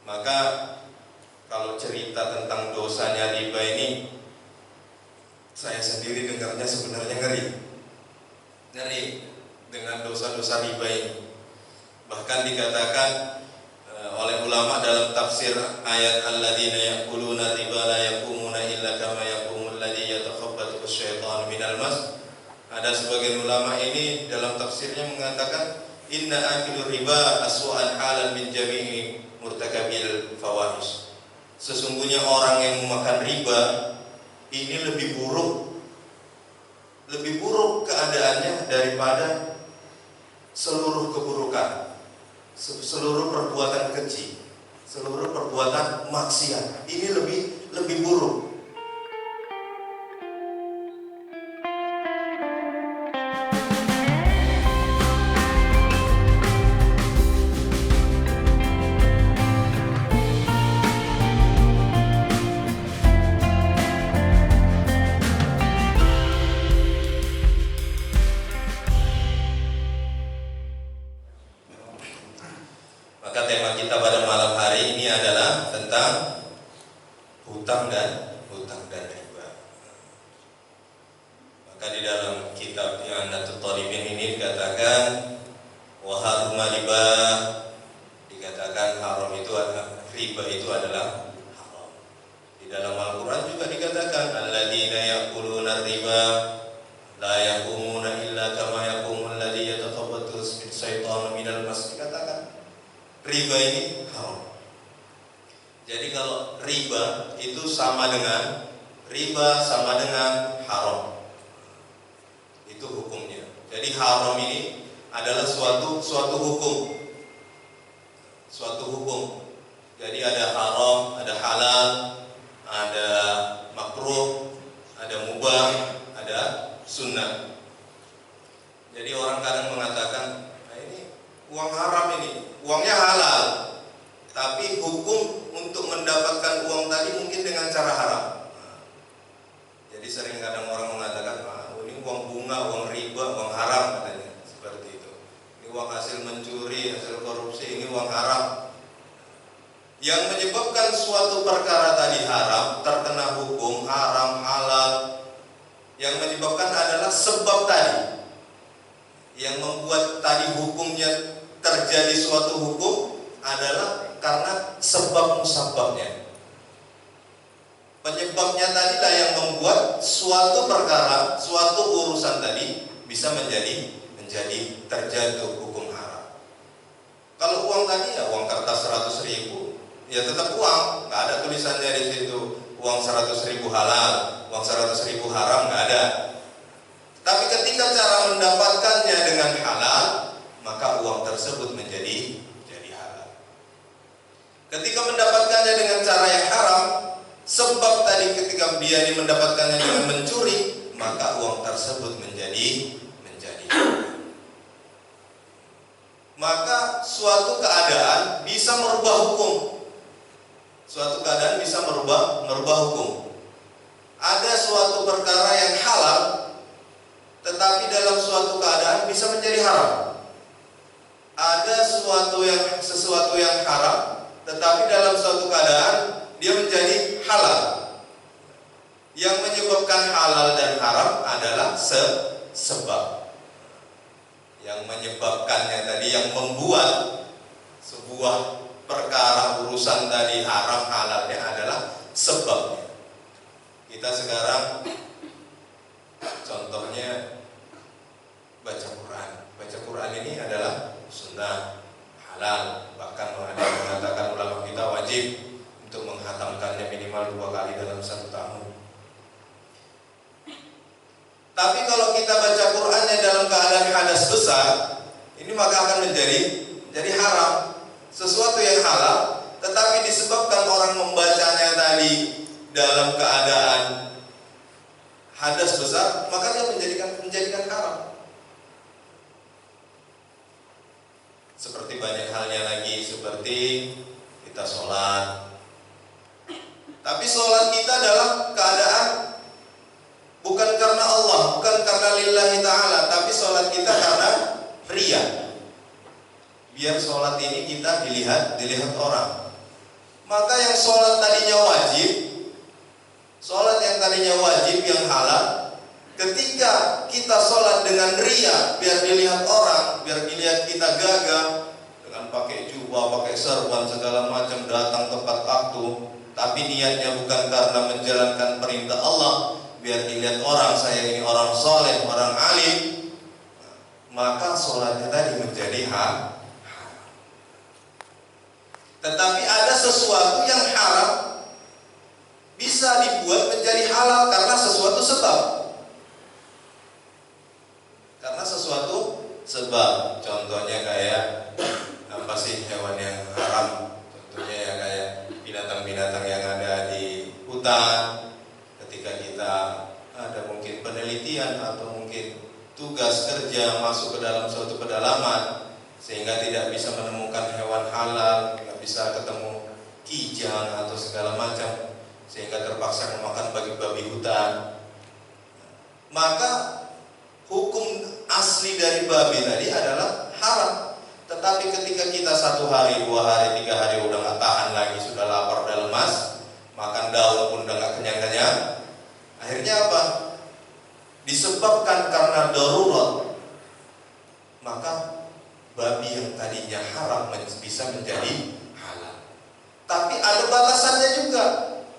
Maka kalau cerita tentang dosanya riba ini, saya sendiri dengarnya sebenarnya ngeri dengan dosa-dosa riba ini. Bahkan dikatakan oleh ulama dalam tafsir ayat alladzina yaquluna riba la yaqumuna illa kama yaqumul ladzi yatakhabbathu asyaitanu minal mas. Ada sebagian ulama ini dalam tafsirnya mengatakan inna akilu riba aswa'an halan min jami'i murtakabil fawahish. Sesungguhnya orang yang memakan riba ini lebih buruk keadaannya daripada seluruh keburukan, seluruh perbuatan keji, seluruh perbuatan maksiat. Ini lebih buruk. Maka tema kita pada malam hari ini adalah tentang hutang dan riba. Maka di dalam kitab I'anatul Talibin ini dikatakan wa haruma riba, dikatakan haram itu adalah riba itu adalah haram. Di dalam Al-Qur'an juga dikatakan alladzina yaquluna riba la yaqumuna illa kama yaqumul ladzi yatakhabbathu as-syaitanu minal mas. Dikatakan riba ini haram. Jadi kalau riba itu sama dengan haram. Itu hukumnya. Jadi haram ini adalah suatu hukum. Suatu hukum. Jadi ada haram, ada halal, ada makruh, ada mubah, ada sunnah. Jadi orang kadang mengatakan, nah ini uang haram ini, uangnya halal, tapi hukum untuk mendapatkan uang tadi mungkin dengan cara haram. Jadi sering kadang orang mengatakan, ini uang bunga, uang riba, uang haram katanya, seperti itu. Ini uang hasil mencuri, hasil korupsi, ini uang haram. Yang menyebabkan suatu perkara tadi haram, terkena hukum haram, halal, yang menyebabkan adalah sebab tadi. Yang membuat tadi hukumnya terjadi suatu hukum adalah karena sebab musababnya. Penyebabnya tadilah yang membuat suatu perkara, suatu urusan tadi bisa menjadi terjatuh hukum haram. Kalau uang tadi ya uang kertas 100.000, ya tetap uang, nggak ada tulisannya di situ uang 100.000 halal, uang 100.000 haram, nggak ada. Tapi ketika cara mendapatkannya dengan halal, maka uang tersebut menjadi halal. Ketika mendapatkannya dengan cara yang haram, sebab tadi ketika dia mendapatkannya dengan mencuri, maka uang tersebut menjadi halal. Maka suatu keadaan bisa merubah hukum. Suatu keadaan bisa merubah hukum. Ada suatu perkara yang halal, tetapi dalam suatu keadaan bisa menjadi haram. Ada sesuatu yang haram, tetapi dalam suatu keadaan dia menjadi halal. Yang menyebabkan halal dan haram adalah sebab. Yang menyebabkannya tadi, yang membuat sebuah perkara urusan tadi haram halalnya adalah sebabnya. Kita sekarang contohnya baca Quran. Baca Quran ini adalah sunnah, halal. Bahkan ada yang mengatakan ulama kita wajib untuk menghatamkannya minimal 2 kali dalam 1 tahun. Tapi kalau kita baca Qurannya dalam keadaan hadas besar, ini maka akan menjadi haram. Sesuatu yang halal, tetapi disebabkan orang membacanya tadi dalam keadaan hadas besar, maka dia menjadikan haram. Seperti banyak halnya lagi, seperti kita sholat, tapi sholat kita dalam keadaan bukan karena Allah, bukan karena lillahi ta'ala, tapi sholat kita karena riya. Biar sholat ini kita dilihat orang. kita gagah dengan pakai jubah, pakai serban segala macam datang tepat waktu, tapi niatnya bukan karena menjalankan perintah Allah, biar dilihat orang saya ini orang soleh, orang alim, maka sholatnya tadi menjadi haram. Tetapi ada sesuatu yang haram bisa dibuat menjadi halal karena sesuatu sebab. Karena sesuatu sebab. Contohnya kayak apa sih hewan yang haram? Contohnya ya kayak binatang-binatang yang ada di hutan. Ketika kita ada mungkin penelitian atau mungkin tugas kerja masuk ke dalam suatu pedalaman, sehingga tidak bisa menemukan hewan halal, tidak bisa ketemu kijang atau segala macam, sehingga terpaksa memakan babi hutan. Maka hukum asli dari babi tadi adalah haram. Tetapi ketika kita 1 hari, 2 hari, 3 hari udah gak tahan lagi, sudah lapar, udah lemas, makan daun pun udah gak kenyang-kenyang, akhirnya apa? Disebabkan karena darurat, maka babi yang tadinya haram bisa menjadi halal. Tapi ada batasannya juga.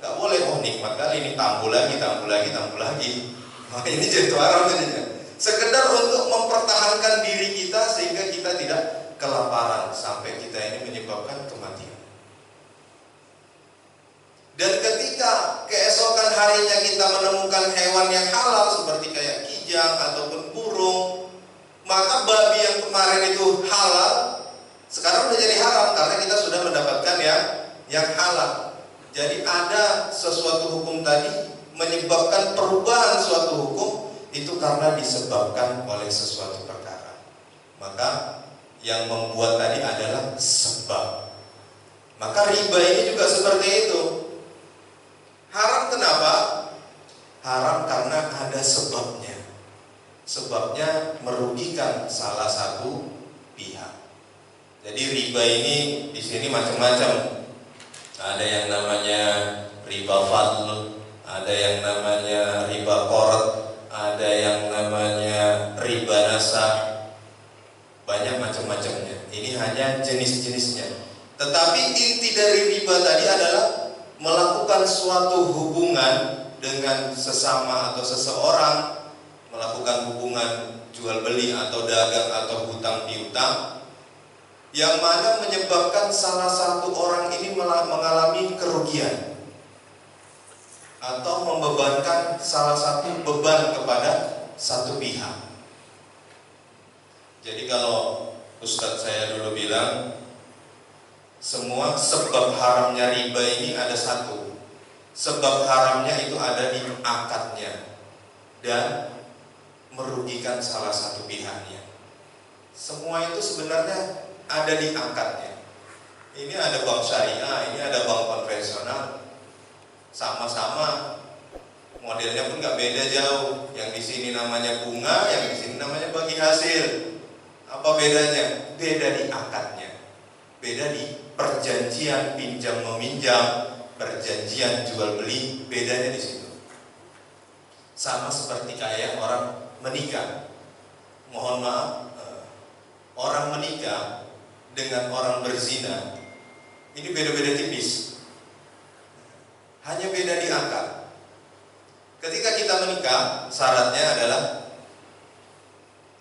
Gak boleh, oh nikmat kali ini tambah lagi. Nah, ini jadi haram jadinya. Sekedar untuk mempertahankan diri kita sehingga kita tidak kelaparan sampai kita ini menyebabkan kematian. Dan ketika keesokan harinya kita menemukan hewan yang halal seperti kayak kijang ataupun burung, maka babi yang kemarin itu halal sekarang udah jadi haram karena kita sudah mendapatkan yang halal. Jadi ada sesuatu hukum tadi menyebabkan perubahan suatu hukum itu karena disebabkan oleh sesuatu perkara. Maka yang membuat tadi adalah sebab. Maka riba ini juga seperti itu. Haram kenapa? Haram karena ada sebabnya. Sebabnya merugikan salah satu pihak. Jadi riba ini di sini macam-macam. Ada yang namanya riba fadl, ada yang namanya riba qard, ada yang namanya riba nasah. Banyak macam-macamnya. Ini hanya jenis-jenisnya. Tetapi inti dari riba tadi adalah melakukan suatu hubungan dengan sesama atau seseorang, melakukan hubungan jual beli atau dagang atau hutang piutang, yang mana menyebabkan salah satu orang ini mengalami kerugian atau membebankan salah satu beban kepada satu pihak. Jadi kalau Ustadz saya dulu bilang, semua sebab haramnya riba ini ada satu. Sebab haramnya itu ada di akadnya dan merugikan salah satu pihaknya. Semua itu sebenarnya ada di akadnya. Ini ada bank syariah, ini ada bank konvensional. Sama-sama modelnya pun nggak beda jauh. Yang di sini namanya bunga, yang di sini namanya bagi hasil. Apa bedanya? Beda di akadnya. Beda di perjanjian pinjam meminjam, perjanjian jual beli, bedanya di situ. Sama seperti kayak orang menikah. Mohon maaf, orang menikah dengan orang berzina ini beda-beda tipis. Hanya beda di akad. Ketika kita menikah, syaratnya adalah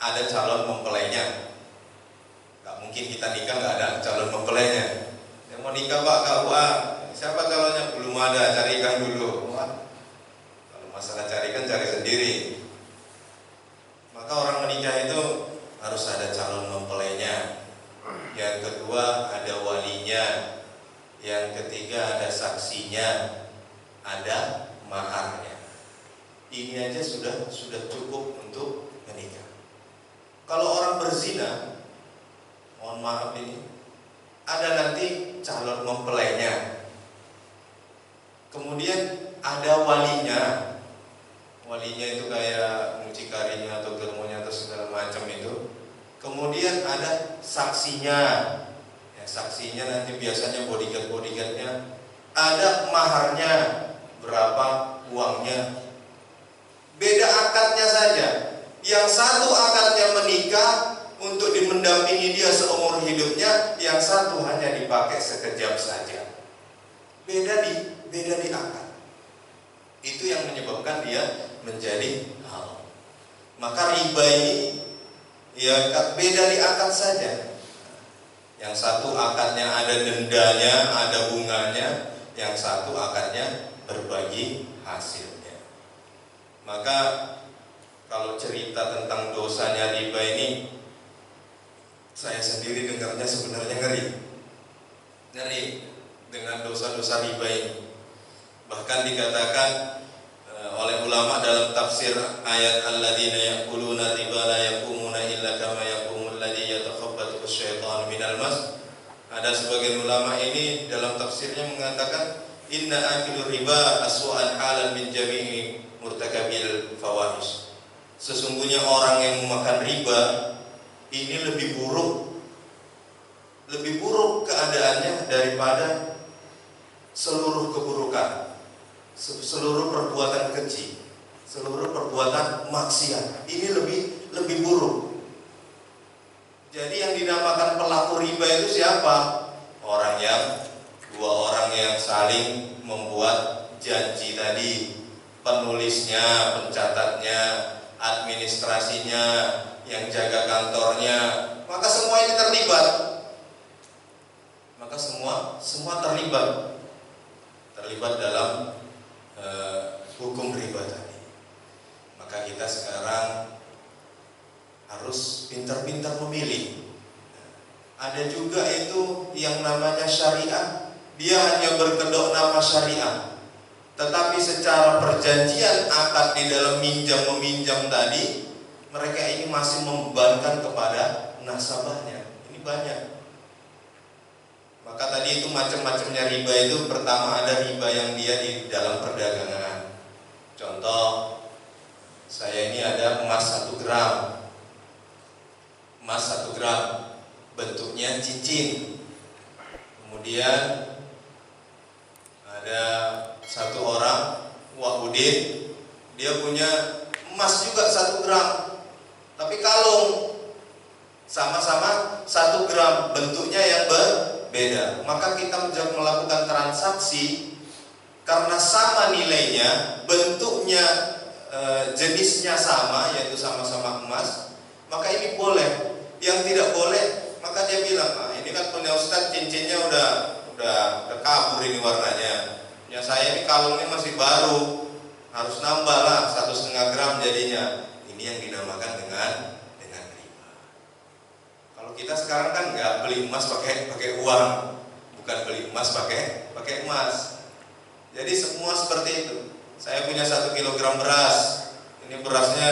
ada calon mempelainya. Gak mungkin kita nikah gak ada calon mempelainya. Yang mau nikah Pak KUA, siapa calonnya? Belum ada, carikan dulu. Wah, kalau masalah carikan, cari sendiri. Maka orang menikah itu harus ada calon mempelainya. Yang kedua ada walinya. Yang ketiga ada saksinya, ada maharnya. Ini aja sudah cukup untuk menikah. Kalau orang berzina, mohon maaf ini, ada nanti calon mempelainya. Kemudian ada walinya. Walinya itu kayak mucikarinya atau germonya atau segala macam itu. Kemudian ada saksinya. Ya, saksinya nanti biasanya bodyguard-bodyguardnya. Ada maharnya, berapa uangnya. Beda akadnya saja. Yang satu akadnya menikah untuk mendampingi dia seumur hidupnya, yang satu hanya dipakai sekejap saja. Beda di akad. Itu yang menyebabkan dia menjadi haram. Maka riba ini ya beda di akad saja. Yang satu akadnya ada dendanya, ada bunganya, yang satu akadnya berbagi hasilnya. Maka kalau cerita tentang dosanya riba ini, saya sendiri dengarnya sebenarnya ngeri dengan dosa-dosa riba ini. Bahkan dikatakan oleh ulama dalam tafsir ayat alladzina yaquluna riba la yaqumuna illa kama yaqumul ladzi yatakhabbathu asyaitanu minal mas. Ada sebagian ulama ini dalam tafsirnya mengatakan inna akilu riba aswa'an halan min jami'i murtakabil fawahish. Sesungguhnya orang yang memakan riba ini lebih buruk keadaannya daripada seluruh keburukan, seluruh perbuatan keji, seluruh perbuatan maksiat. Ini lebih buruk. Jadi yang dinamakan pelaku riba itu siapa? Dua orang yang saling membuat janji tadi. Penulisnya, pencatatnya, administrasinya, yang jaga kantornya. Maka semua ini terlibat. Maka semua terlibat dalam hukum riba tadi. Maka kita sekarang harus pintar-pintar memilih. Ada juga itu yang namanya syariah, dia hanya berkedok nama syariah, tetapi secara perjanjian akad di dalam minjam meminjam tadi, mereka ini masih membebankan kepada nasabahnya. Ini banyak. Maka tadi itu macam-macamnya riba itu, pertama ada riba yang dia di dalam perdagangan. Contoh, saya ini ada emas 1 gram. Emas 1 gram, bentuknya cincin. Kemudian ada satu orang, Wahudin, dia punya emas juga 1 gram, tapi kalung, sama-sama 1 gram, bentuknya yang berbeda. Maka kita melakukan transaksi karena sama nilainya, bentuknya, jenisnya sama, yaitu sama-sama emas, maka ini boleh. Yang tidak boleh, maka dia bilang, ini kan punya Ustadz cincinnya udah kabur ini warnanya. Ya saya ini kalungnya masih baru, harus nambah lah 1,5 gram jadinya. Ini yang dinamakan dengan riba. Kalau kita sekarang kan nggak beli emas pakai uang, bukan beli emas pakai emas. Jadi semua seperti itu. Saya punya 1 kilogram beras. Ini berasnya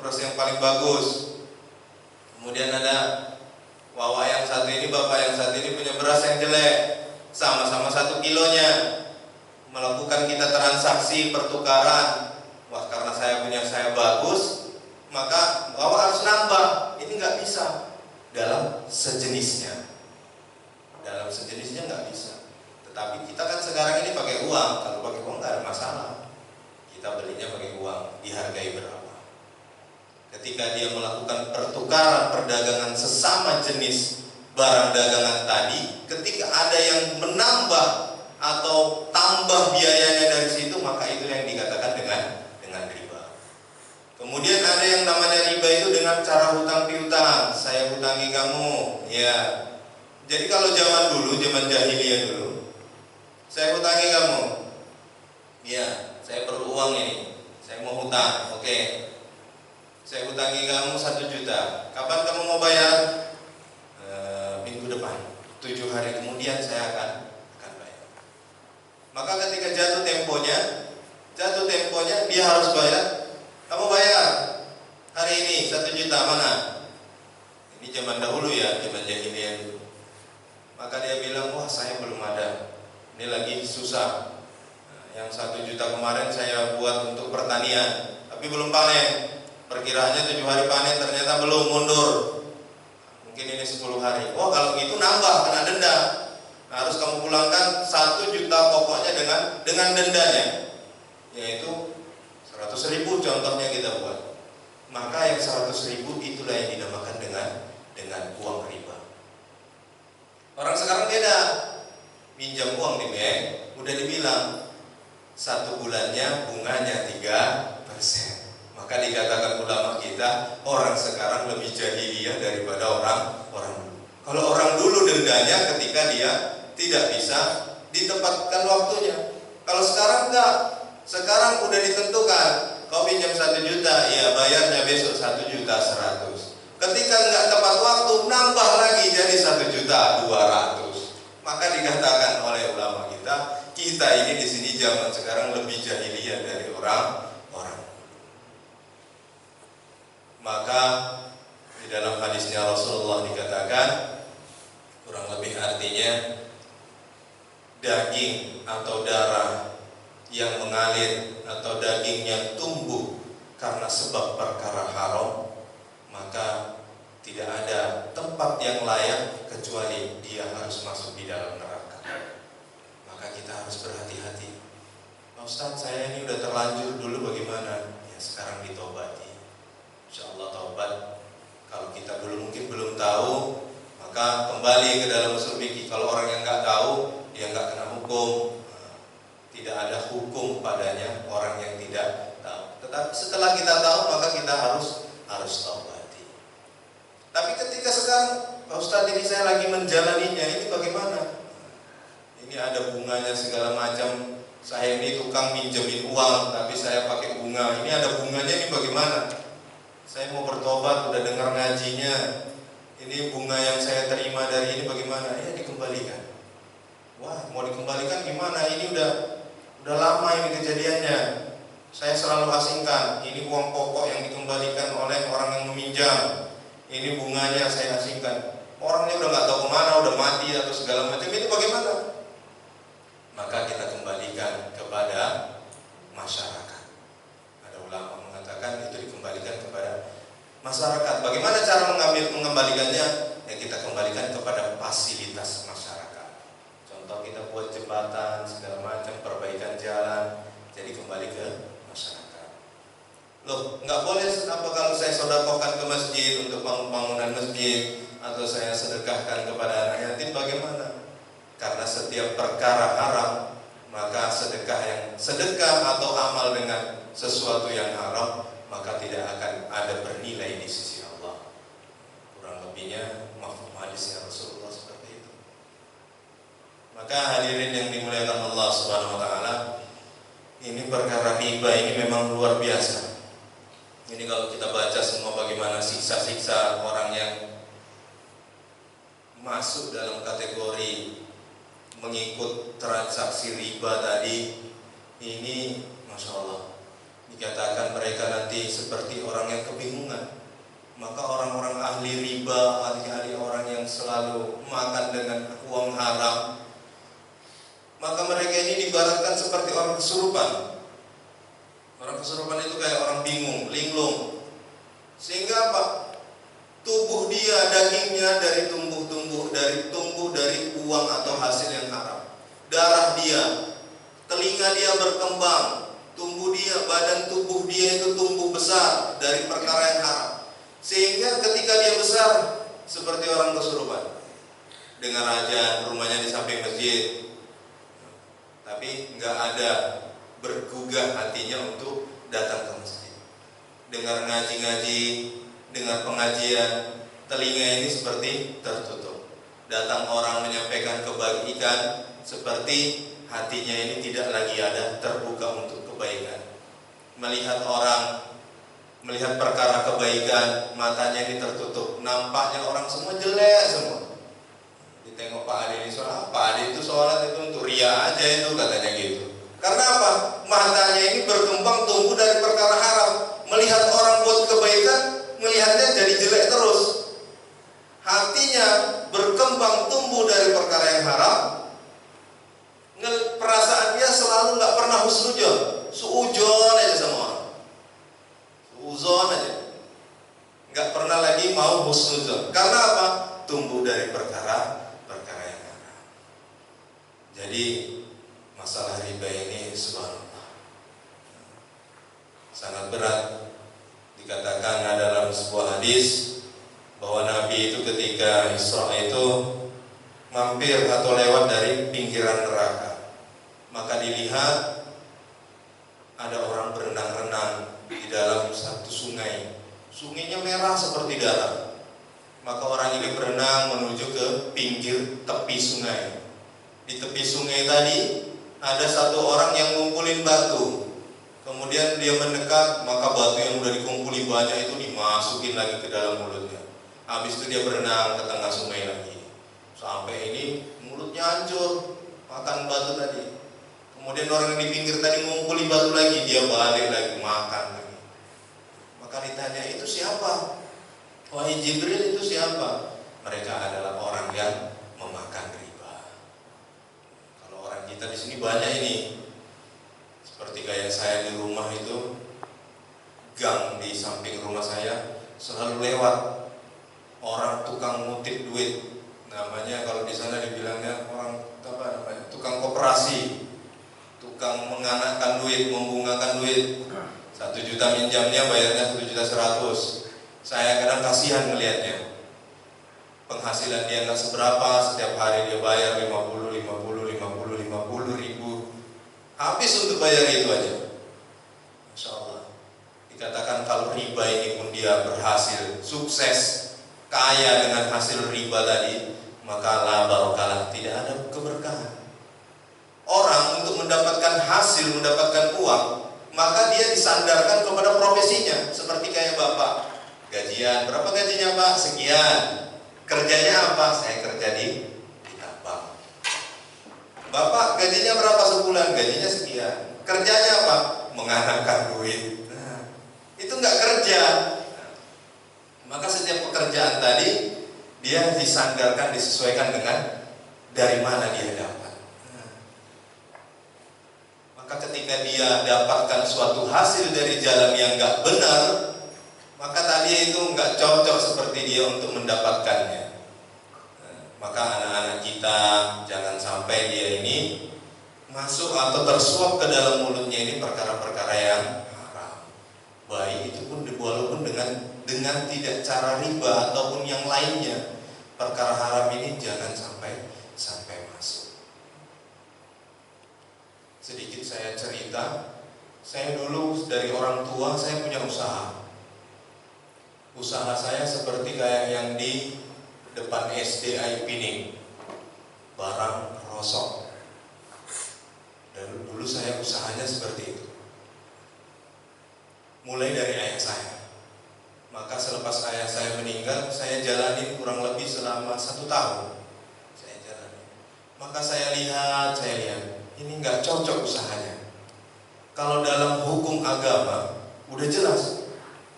beras yang paling bagus. Kemudian ada Wawa yang satu ini, bapak yang satu ini punya beras yang jelek. Sama-sama 1 kilonya. Melakukan kita transaksi pertukaran. Wah, karena saya punya saya bagus, maka Wawa harus nambah. Ini nggak bisa dalam sejenisnya. Dalam sejenisnya nggak bisa. Tetapi kita kan sekarang ini pakai uang. Kalau pakai uang nggak ada masalah. Kita belinya pakai uang, dihargai berapa. Ketika dia melakukan pertukaran perdagangan sesama jenis barang dagangan tadi, ketika ada yang menambah atau tambah biayanya dari situ, maka itu yang dikatakan dengan riba. Kemudian ada yang namanya riba itu dengan cara hutang piutang. Saya hutangi kamu, ya. Jadi kalau zaman dulu, zaman jahiliyah dulu, saya hutangi kamu, ya. Saya perlu uang ini, saya mau hutang, oke. Saya hutangi kamu 1 juta. Kapan kamu mau bayar? Minggu depan. 7 hari kemudian saya akan bayar. Maka ketika jatuh temponya dia harus bayar. Kamu bayar hari ini 1 juta mana? Ini zaman dahulu ya, zaman jahiliyah dulu. Maka dia bilang, wah saya belum ada. Ini lagi susah. Yang 1 juta kemarin saya buat untuk pertanian, tapi belum panen. Perkiraannya 7 hari panen, ternyata belum, mundur. Mungkin ini 10 hari. Oh kalau gitu nambah, kena denda. Nah, harus kamu pulangkan 1 juta pokoknya dengan dendanya, yaitu 100.000 contohnya kita buat. Maka yang 100.000 itulah yang dinamakan dengan dengan uang riba. Orang sekarang beda, minjam uang di bank, udah dibilang 1 bulannya bunganya 3%. Maka dikatakan ulama kita, orang sekarang lebih jahiliyah daripada orang dulu. Kalau orang dulu dendanya ketika dia tidak bisa ditempatkan waktunya. Kalau sekarang enggak, sekarang udah ditentukan. Kau pinjam 1 juta, ya bayarnya besok 1.100.000. Ketika enggak tepat waktu, nambah lagi jadi 1.200.000. Maka dikatakan oleh ulama kita ini di sini zaman sekarang lebih jahiliyah dari orang. Maka di dalam hadisnya Rasulullah dikatakan, kurang lebih artinya, daging atau darah yang mengalir atau daging yang tumbuh karena sebab perkara haram, maka tidak ada tempat yang layak kecuali dia harus masuk di dalam neraka. Maka kita harus berhati-hati. Ustaz, saya ini udah terlanjur dulu, bagaimana? Ya sekarang ditobati. Insyaallah taubat. Kalau kita dulu mungkin belum tahu, maka kembali ke dalam usul fikih. Kalau orang yang nggak tahu, dia nggak kena hukum. Tidak ada hukum padanya orang yang tidak tahu. Tetapi setelah kita tahu, maka kita harus taubati. Tapi ketika sekarang, Pak Ustadz, ini saya lagi menjalaninya, ini bagaimana? Ini ada bunganya segala macam. Saya ini tukang minjemin uang, tapi saya pakai bunga. Ini ada bunganya, ini bagaimana? Saya mau bertobat, udah dengar ngajinya. Ini bunga yang saya terima dari ini bagaimana? Ya dikembalikan. Wah, mau dikembalikan gimana? Ini udah lama ini kejadiannya. Saya selalu asingkan. Ini uang pokok yang dikembalikan oleh orang yang meminjam. Ini bunganya saya asingkan. Orangnya udah nggak tahu kemana, udah mati atau segala macam. Ini bagaimana? Maka kita kembalikan kepada masyarakat. Ada ulama mengatakan itu dikembalikan kepada masyarakat. Bagaimana cara mengembalikannya? Ya kita kembalikan kepada fasilitas masyarakat. Contoh kita buat jembatan, segala macam, perbaikan jalan. Jadi kembali ke masyarakat. Loh, nggak boleh apa kalau saya sedekahkan ke masjid untuk bangunan masjid, atau saya sedekahkan kepada anak yatim, bagaimana? Karena setiap perkara haram, maka sedekah atau amal dengan sesuatu yang haram, maka tidak akan ada bernilai di sisi Allah. Kurang lebihnya mafhum hadisnya Rasulullah seperti itu. Maka hadirin yang dimuliakan Allah Subhanahu wa taala, ini perkara riba ini memang luar biasa. Ini kalau kita baca semua bagaimana siksa-siksa orang yang masuk dalam kategori mengikut transaksi riba tadi, ini Masya Allah, dikatakan mereka nanti seperti orang yang kebingungan. Maka orang-orang ahli riba, ahli orang yang selalu makan dengan uang haram, maka mereka ini diibaratkan seperti orang kesurupan. Orang kesurupan itu kayak orang bingung, linglung. Sehingga apa? Tubuh dia, dagingnya tumbuh dari uang atau hasil yang haram. Darah dia, telinga dia berkembang, badan tubuh dia itu tumbuh besar dari perkara yang haram. Sehingga ketika dia besar seperti orang kesurupan. Dengar aja, rumahnya di samping masjid, tapi nggak ada bergugah hatinya untuk datang ke masjid. Dengar ngaji-ngaji, dengar pengajian, telinga ini seperti tertutup. Datang orang menyampaikan kebaikan, seperti hatinya ini tidak lagi ada terbuka untuk kebaikan. Melihat perkara kebaikan, matanya ini tertutup. Nampaknya orang semua jelek semua. Ditengok Pak Ade ini sholat, Pak Ade itu sholat itu untuk ria aja itu, katanya gitu. Karena apa? Matanya ini berkembang tumbuh dari perkara haram. Melihat orang buat kebaikan, melihatnya jadi jelek terus. Hatinya berkembang tumbuh dari perkara yang haram. Perasaan dia selalu nggak pernah husnudzon, suudzon aja sama orang, suudzon aja, nggak pernah lagi mau husnudzon. Karena apa? Tumbuh dari perkara yang haram. Jadi masalah riba ini subhanallah sangat berat. Dikatakan dalam sebuah hadis bahwa Nabi itu Isra itu mampir atau lewat dari pinggiran neraka. Maka dilihat ada orang berenang-renang di dalam satu sungai. Sungainya merah seperti darah. Maka orang ini berenang menuju ke pinggir tepi sungai. Di tepi sungai tadi ada satu orang yang ngumpulin batu. Kemudian dia mendekat, maka batu yang sudah dikumpuli banyak itu dimasukin lagi ke dalam mulutnya. Habis itu dia berenang ke tengah sungai lagi. Sampai ini mulutnya hancur makan batu tadi. Kemudian orang yang di pinggir tadi ngumpuli batu lagi, dia balik lagi makan lagi. Maka ditanya, itu siapa? Wahai Jibril, itu siapa? Mereka adalah orang yang memakan riba. Kalau orang kita di sini banyak ini. Seperti kayak saya di rumah itu, gang di samping rumah saya selalu lewat orang tukang ngutip duit. Namanya kalau di sana dibilangnya orang apa namanya? Tukang koperasi, tukang menganakkan duit, membungakan duit. 1 juta minjamnya bayarnya 1.100.000. Saya kadang kasihan melihatnya. Penghasilan dia nggak seberapa, setiap hari dia bayar 50 ribu. Habis untuk bayar itu aja. Masya Allah. Dikatakan kalau riba ini pun dia berhasil, sukses, kaya dengan hasil riba tadi, maka la barakalah, tidak ada keberkahan. Orang untuk mendapatkan hasil, mendapatkan uang, maka dia disandarkan kepada profesinya. Seperti kayak bapak, gajian, berapa gajinya pak? Sekian. Kerjanya apa? Saya kerja di tambang. Bapak gajinya berapa sebulan? Gajinya sekian. Kerjanya apa? Menganakkan duit. Nah, itu nggak kerja. Maka setiap pekerjaan tadi dia disandarkan, disesuaikan dengan dari mana dia dapat. Maka ketika dia dapatkan suatu hasil dari jalan yang nggak benar, maka tadi itu nggak cocok seperti dia untuk mendapatkannya. Maka anak-anak kita jangan sampai dia ini masuk atau tersuap ke dalam mulutnya ini perkara-perkara yang haram. Baik itu pun walaupun dengan tidak cara riba ataupun yang lainnya, perkara haram ini jangan sampai masuk. Sedikit saya cerita, saya dulu dari orang tua saya punya usaha. Usaha saya seperti kayak yang di depan SD Pining, barang rosok. Dan dulu saya usahanya seperti itu. Mulai dari ayah saya. Maka selepas ayah saya meninggal, saya jalani kurang lebih selama 1 tahun. Saya jalani. Maka saya lihat, ini nggak cocok usahanya. Kalau dalam hukum agama udah jelas.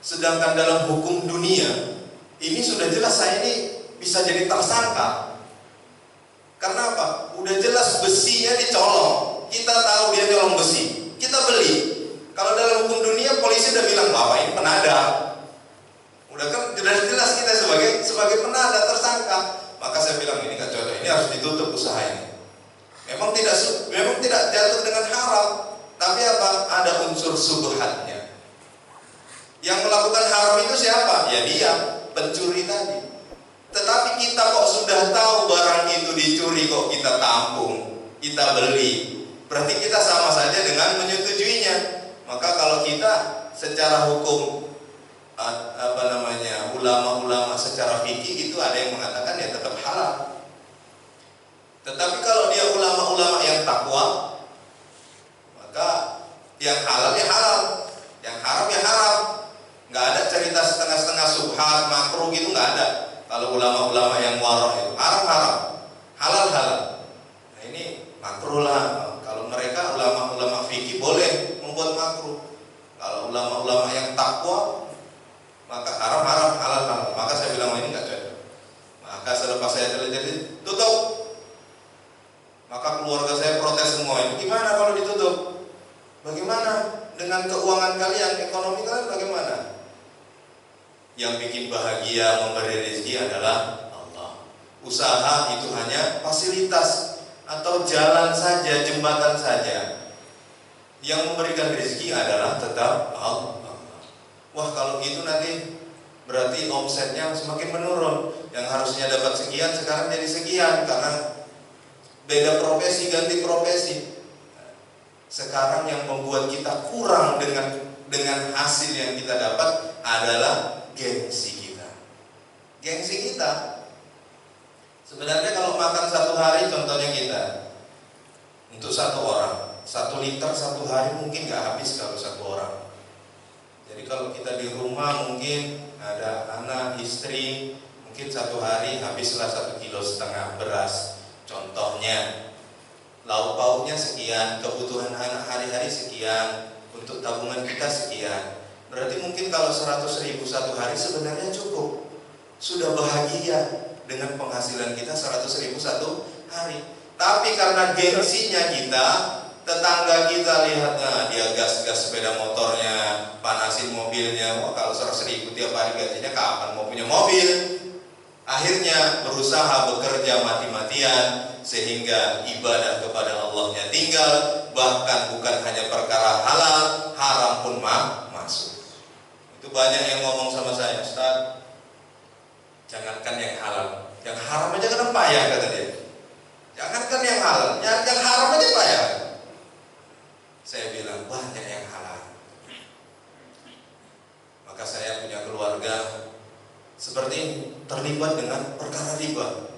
Sedangkan dalam hukum dunia ini sudah jelas saya ini bisa jadi tersangka. Karena apa? Udah jelas besinya dicolong. Kita tahu dia nyolong besi, kita beli. Kalau dalam hukum dunia polisi udah bilang bapak ini penada. Udah kan jelas kita sebagai penada, tersangka. Maka saya bilang ini nggak cocok, ini harus ditutup usaha ini. Memang tidak jatuh dengan haram, tapi apa? Ada unsur subhatnya. Yang melakukan haram itu siapa? Ya dia, pencuri tadi. Tetapi kita kok sudah tahu barang itu dicuri, kok kita tampung, kita beli, berarti kita sama saja dengan menyetujuinya. Maka kalau kita secara hukum ulama-ulama secara fikih itu ada yang mengatakan ya tetap halal. Tetapi kalau dia ulama-ulama yang takwa, maka yang halal ya halal, yang haram ya haram. Nggak ada cerita setengah-setengah subhat, makruh gitu, nggak ada. Kalau ulama-ulama yang warok itu haram, halal. Nah ini makruh lah. Kalau mereka ulama-ulama fikih boleh membuat makruh. Kalau ulama-ulama yang takwa, maka haram, halal. Maka saya bilang ini nggak cocok. Maka selepas saya teliti, tutup. Maka keluarga saya protes semua. Ini gimana kalau ditutup? Bagaimana dengan keuangan kalian, ekonomi kalian bagaimana? Yang bikin bahagia memberi rezeki adalah Allah. Usaha itu hanya fasilitas atau jalan saja, jembatan saja. Yang memberikan rezeki adalah tetap Allah. Wah kalau gitu nanti berarti omsetnya semakin menurun. Yang harusnya dapat sekian sekarang jadi sekian karena beda profesi ganti profesi. Sekarang yang membuat kita kurang dengan hasil yang kita dapat adalah gengsi kita. Gengsi kita. Sebenarnya kalau makan satu hari, contohnya kita untuk satu orang 1 liter satu hari mungkin nggak habis kalau satu orang. Jadi kalau kita di rumah mungkin ada anak, istri, mungkin satu hari habislah 1,5 kilo beras. Contohnya, lauk pauknya sekian, kebutuhan anak hari-hari sekian, untuk tabungan kita sekian. Berarti mungkin kalau 100.000 satu hari sebenarnya cukup. Sudah bahagia dengan penghasilan kita 100.000 satu hari. Tapi karena gengsinya kita, tetangga kita lihatnya dia gas-gas sepeda motornya, panasin mobilnya. Wah, kalau 100.000 tiap hari gajinya kapan mau punya mobil? Akhirnya berusaha bekerja mati-matian sehingga ibadah kepada Allahnya tinggal. Bahkan bukan hanya perkara halal, haram pun masuk. Itu banyak yang ngomong sama saya, Ustaz, jangankan yang halal, yang haram aja kan payah, kata dia. Jangankan yang halal, yang haram aja payah. Saya bilang banyak yang halal. Maka saya punya keluarga seperti ini, terlibat dengan perkara riba.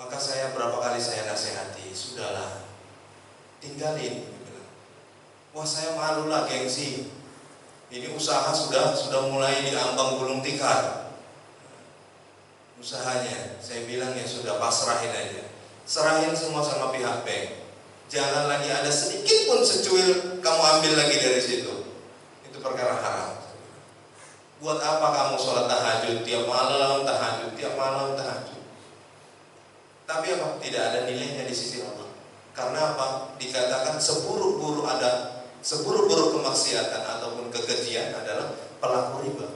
Maka saya berapa kali saya nasihati, sudahlah, tinggalin. Wah, saya malu lah, gengsi. Ini usaha sudah mulai diambang gulung tikar. Usahanya, saya bilang ya sudah, pasrahin aja. Serahin semua sama pihak bank. Jangan lagi ada sedikit pun secuil kamu ambil lagi dari situ. Itu perkara haram. Buat apa kamu sholat tahajud tiap malam, tahajud. Tapi apa? Tidak ada nilainya di sisi Allah. Karena apa? Dikatakan seburuk-buruk kemaksiatan ataupun kekejian adalah pelaku riba.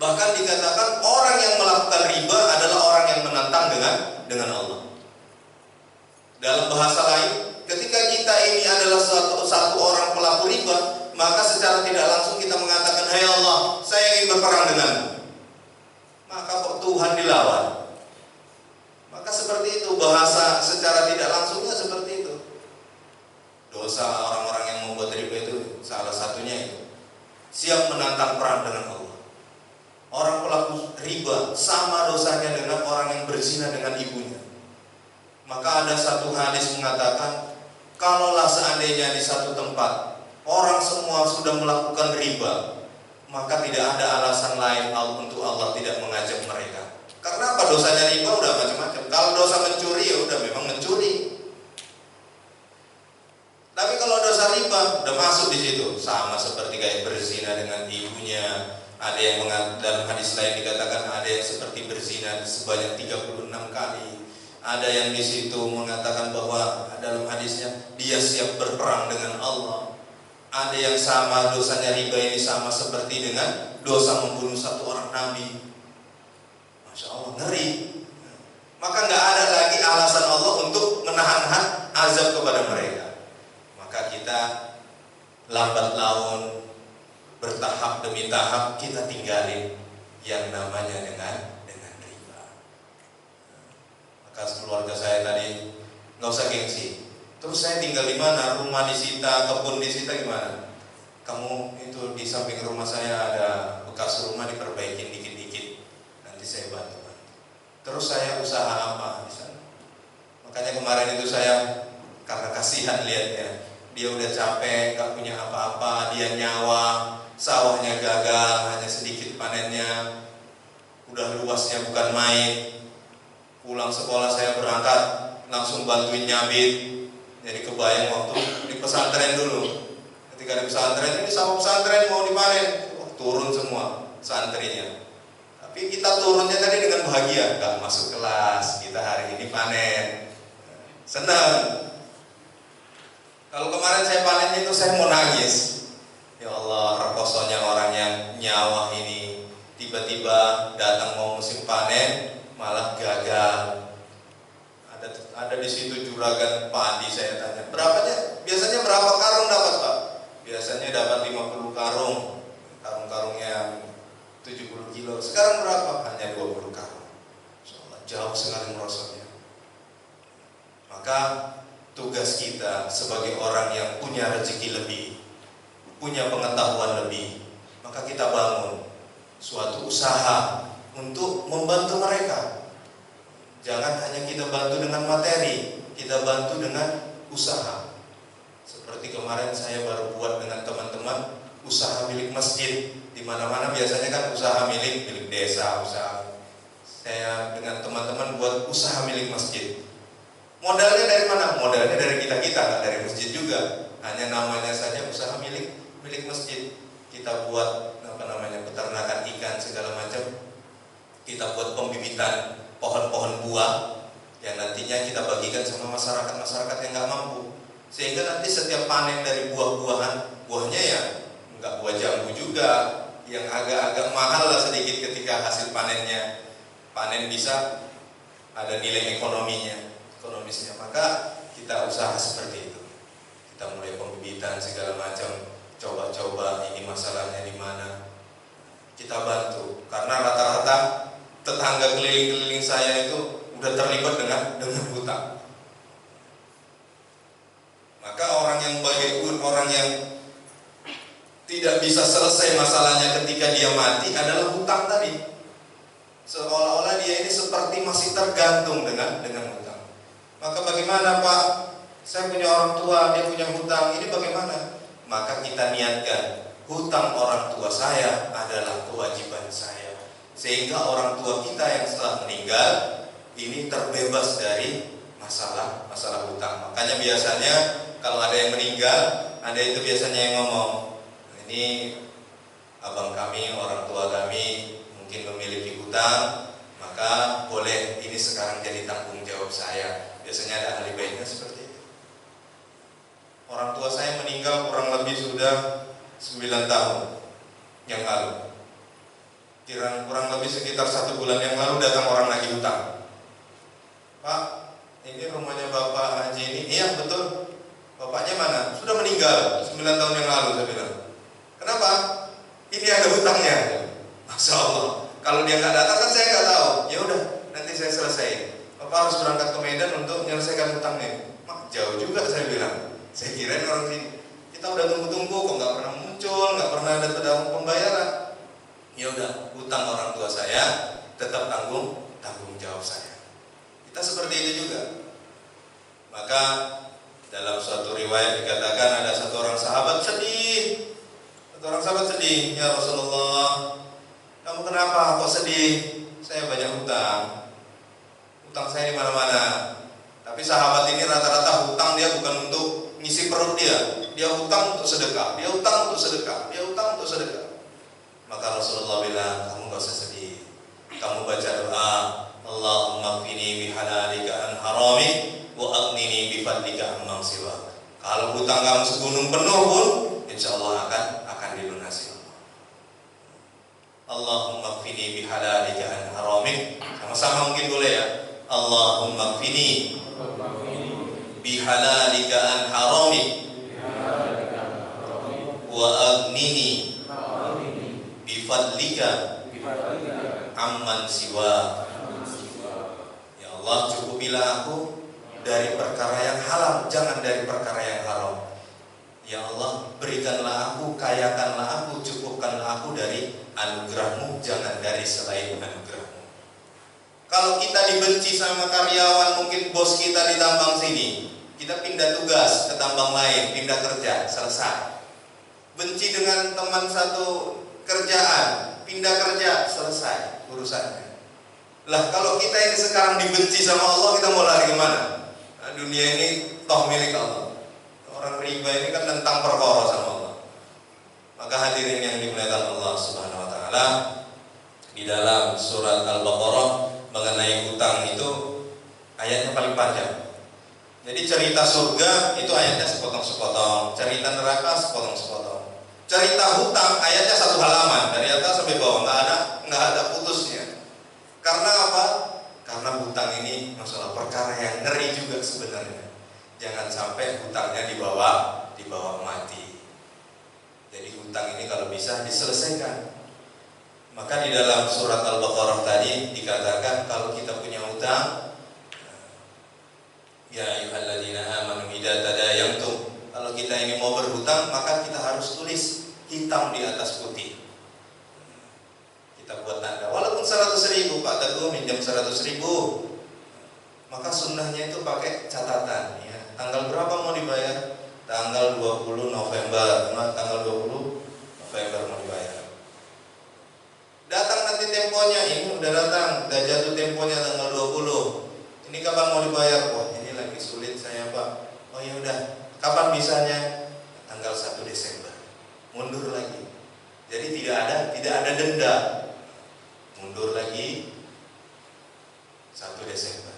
Bahkan dikatakan orang yang melakukan riba adalah orang yang menantang dengan Allah. Dalam bahasa lain, ketika kita ini adalah satu orang pelaku riba, maka secara tidak langsung kita mengatakan, hai Allah, saya ingin berperang denganmu. Maka kok Tuhan dilawan? Maka seperti itu, bahasa secara tidak langsungnya seperti itu. Dosa orang-orang yang membuat riba itu salah satunya itu, siap menantang perang dengan Allah. Orang pelaku riba sama dosanya dengan orang yang berzina dengan ibunya. Maka ada satu hadis mengatakan, kalaulah seandainya di satu tempat orang semua sudah melakukan riba, maka tidak ada alasan lain untuk Allah tidak mengajak mereka. Karena apa? Dosanya riba udah macam-macam. Kalau dosa mencuri ya udah memang mencuri. Tapi kalau dosa riba udah masuk di situ, sama seperti kayak berzina dengan ibunya. Ada yang dalam hadis lain dikatakan ada yang seperti berzina sebanyak 36 kali. Ada yang di situ mengatakan bahwa dalam hadisnya dia siap berperang dengan Allah. Ada yang sama dosanya riba ini sama seperti dengan dosa membunuh satu orang nabi. Masya Allah, ngeri. Maka nggak ada lagi alasan Allah untuk menahan azab kepada mereka. Maka kita lambat laun, bertahap demi tahap kita tinggalin yang namanya dengan riba. Maka keluarga saya tadi nggak usah gengsi. Terus saya tinggal di mana? Rumah disita, kebun disita, gimana? Kamu itu di samping rumah saya ada bekas rumah, diperbaikin dikit-dikit. Nanti saya bantu. Terus saya usaha apa di sana? Makanya kemarin itu saya karena kasihan lihatnya, dia udah capek, gak punya apa-apa, dia nyawa, sawahnya gagal, hanya sedikit panennya, udah luasnya bukan main. Pulang sekolah saya berangkat, langsung bantuin nyabit. Jadi kebayang waktu di pesantren dulu. Ketika di pesantren ini sawah pesantren mau dipanen, turun semua santrinya. Tapi kita turunnya tadi dengan bahagia, gak masuk kelas, kita hari ini panen, senang. Kalau kemarin saya panen itu saya mau nangis. Ya Allah, rekosonya orang yang nyawa ini tiba-tiba datang mau musim panen malah gagal. Ada di situ juragan padi, saya tanya, biasanya berapa karung dapat, Pak? Biasanya dapat 50 karung. Karung-karungnya 70 kilo. Sekarang berapa? Hanya 20 karung. Jauh sekali merosotnya. Maka tugas kita sebagai orang yang punya rezeki lebih, punya pengetahuan lebih, maka kita bangun suatu usaha untuk membantu mereka. Jangan hanya kita bantu dengan materi, kita bantu dengan usaha. Seperti kemarin saya baru buat dengan teman-teman usaha milik masjid. Di mana-mana biasanya kan usaha milik desa, usaha. Saya dengan teman-teman buat usaha milik masjid. Modalnya dari mana? Modalnya dari kita, nggak dari masjid juga. Hanya namanya saja usaha milik masjid. Kita buat peternakan ikan segala macam. Kita buat pembibitan pohon-pohon buah yang nantinya kita bagikan sama masyarakat yang nggak mampu. Sehingga nanti setiap panen dari buahnya ya nggak buah jambu juga, yang agak-agak mahal lah sedikit ketika hasil panen bisa ada nilai ekonomisnya. Maka kita usaha seperti itu. Kita mulai pembibitan segala macam, coba-coba ini masalahnya di mana. Kita bantu karena rata-rata tetangga keliling-keliling saya itu udah terlibat dengan hutang. Maka orang yang tidak bisa selesai masalahnya ketika dia mati adalah hutang tadi. Seolah-olah dia ini seperti masih tergantung dengan hutang. Maka bagaimana Pak? Saya punya orang tua, dia punya hutang, ini bagaimana? Maka kita niatkan hutang orang tua saya adalah kewajiban saya, sehingga orang tua kita yang setelah meninggal ini terbebas dari masalah hutang. Makanya biasanya kalau ada yang meninggal, ada itu biasanya yang ngomong, ini abang kami, orang tua kami mungkin memiliki hutang, maka boleh ini sekarang jadi tanggung jawab saya. Biasanya ada ahli baiknya seperti itu. Orang tua saya meninggal kurang lebih sudah 9 tahun yang lalu. Kurang lebih sekitar 1 bulan yang lalu datang orang lagi hutang. Pak, ini rumahnya Bapak Haji ini. Iya betul. Bapaknya mana? Sudah meninggal 9 tahun yang lalu, saya bilang. Kenapa? Ini ada hutangnya. Masya Allah. Kalau dia nggak datang kan saya nggak tahu. Ya udah, nanti saya selesai. Bapak harus berangkat ke Medan untuk menyelesaikan hutangnya. Mak, jauh juga saya bilang. Saya kirain orang sini. Kita udah tunggu-tunggu kok nggak pernah muncul, nggak pernah ada pembayaran. Ya udah, hutang orang tua saya tetap tanggung jawab saya. Kita seperti itu juga. Maka dalam suatu riwayat dikatakan ada satu orang sahabat sedih. Ya Rasulullah, kamu kenapa kok sedih? Saya banyak hutang saya di mana-mana. Tapi sahabat ini rata-rata hutang dia bukan untuk ngisi perut dia hutang untuk sedekah, dia hutang untuk sedekah. Maka Rasulullah bilang, kamu gak usah sedih. Kamu baca doa, Allahumma qini bihalalika an harami wa aghnini bifadlika amman siwa. Kalau hutang kamu segunung penuh pun, insya Allah akan dilunasi. Allahumma qini bihalalika an harami. Sama-sama mungkin boleh ya. Allahumma qini bihalalika an harami wa aghnini bifadlika amman siwa. Ya Allah, cukupilah aku dari perkara yang halal, jangan dari perkara yang haram. Ya Allah, berikanlah aku, kayakanlah aku, cukupkanlah aku dari anugerahmu, jangan dari selain anugerahmu. Kalau kita dibenci sama karyawan, mungkin bos kita di tambang sini, kita pindah tugas ke tambang lain, pindah kerja, selesai. Benci dengan teman satu kerjaan, pindah kerja, selesai urusannya. Lah kalau kita ini sekarang dibenci sama Allah, kita mau lari kemana? Nah, dunia ini toh milik Allah. Orang riba ini kan tentang perkara sama Allah. Maka hadirin yang dimuliakan Allah Subhanahu wa taala, di dalam surat Al-Baqarah mengenai hutang itu ayatnya paling panjang. Jadi cerita surga itu ayatnya sepotong-sepotong, cerita neraka sepotong-sepotong. Cerita hutang ayatnya 1 halaman dari atas sampai bawah, nggak ada putusnya. Karena apa? Karena hutang ini masalah perkara yang ngeri juga sebenarnya. Jangan sampai hutangnya dibawa mati. Jadi hutang ini kalau bisa diselesaikan. Maka di dalam surat Al-Baqarah tadi dikatakan kalau kita punya utang, ya ayyuhalladzina amanu idza tadayantum, kalau kita ini mau berhutang maka kita harus tulis hitam di atas putih. Kita buat tanda, walaupun 100.000, Pak Teguh minjam 100.000, maka sunnahnya itu pakai catatan ya. Tanggal berapa mau dibayar? Tanggal 20 November, tanggal 20 November mau dibayar. Datang nanti temponya, ini udah datang, udah jatuh temponya tanggal 20. Ini kapan mau dibayar? Wah, ini lagi sulit saya, Pak. Oh ya udah, kapan bisanya? Tanggal 1 Desember. Mundur lagi. Jadi tidak ada denda. Mundur lagi 1 Desember.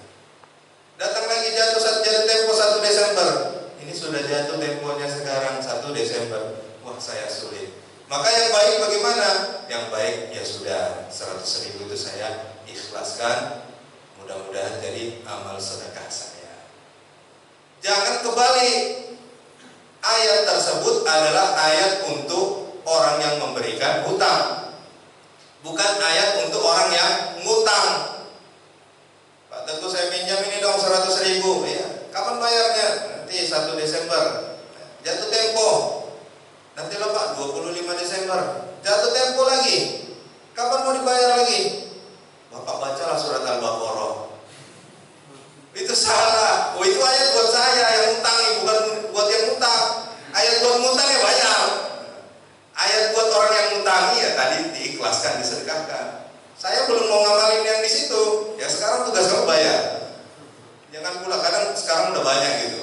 Datang lagi jatuh tempo 1 Desember. Ini sudah jatuh temponya sekarang 1 Desember. Wah, saya sulit. Maka yang baik bagaimana? Yang baik ya sudah 100.000 itu saya ikhlaskan, mudah-mudahan jadi amal sedekah saya. Jangan kebalik. Ayat tersebut adalah ayat untuk orang yang memberikan hutang, bukan ayat untuk orang yang ngutang. Pak Teguh saya pinjam ini dong 100.000, ya. Kapan bayarnya? Nanti 1 Desember. Jatuh tempo. Nanti lah Pak 25 Desember. Jatuh tempo lagi. Kapan mau dibayar lagi? Bapak bacalah surat Al-Baqarah. Itu salah. Oh, itu ayat buat saya yang utangi, bukan buat yang utang. Ayat buat ngutang ya bayar. Ayat buat orang yang ngutangi ya tadi diikhlaskan, disedekahkan. Saya belum mau ngamalin yang di situ. Ya sekarang tugas kamu bayar. Jangan pula, kadang sekarang udah banyak gitu.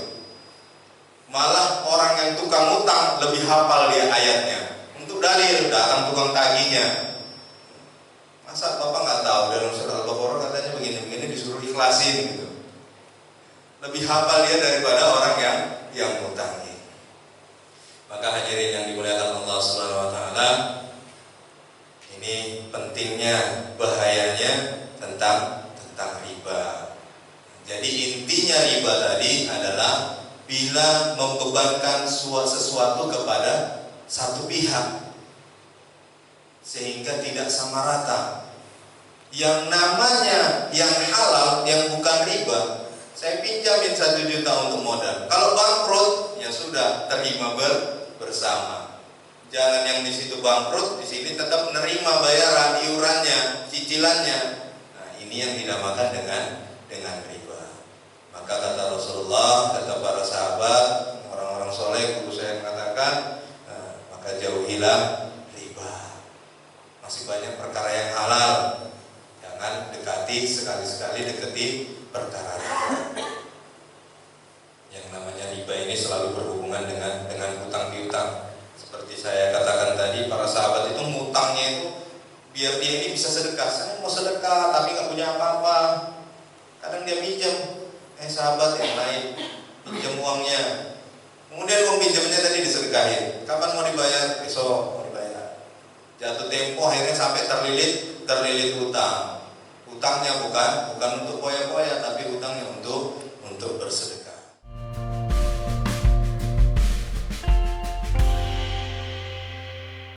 Malah orang yang tukang utang lebih hafal dia ayatnya. Untuk dalil datang tukang tagihnya. Masa Bapak nggak tahu dalam surat Al-Baqarah katanya begini-begini disuruh ikhlasin gitu. Lebih hafal dia daripada orang yang ngutangi. Maka hadirin yang dimuliakan Allah Subhanahu wa taala, ini pentingnya, bahayanya tentang riba. Jadi intinya riba tadi adalah bila membebankan sesuatu kepada satu pihak sehingga tidak sama rata. Yang namanya yang halal, yang bukan riba, saya pinjamin 1 juta untuk modal. Kalau bangkrut, ya sudah terima bersama. Jangan yang di situ bangkrut, di sini tetap menerima bayaran iurannya, cicilannya. Nah, ini yang dinamakan dengan riba. Maka kata Rasulullah, kata para sahabat, orang-orang soleh, guru saya mengatakan, maka jauhilah riba. Masih banyak perkara yang halal. Jangan dekati, sekali-sekali dekati perkara riba. Yang namanya riba ini selalu berhubungan dengan hutang piutang. Seperti saya katakan tadi, para sahabat itu ngutangnya itu biar dia ini bisa sedekah. Saya mau sedekah tapi nggak punya apa-apa. Kadang dia minjem. Sahabat yang lain pinjam uangnya, kemudian uang pinjamnya tadi disedekahin. Kapan mau dibayar? Besok mau dibayar. Jatuh tempo akhirnya sampai terlilit hutang. Hutangnya bukan untuk poya-poya, tapi hutangnya untuk bersedekah.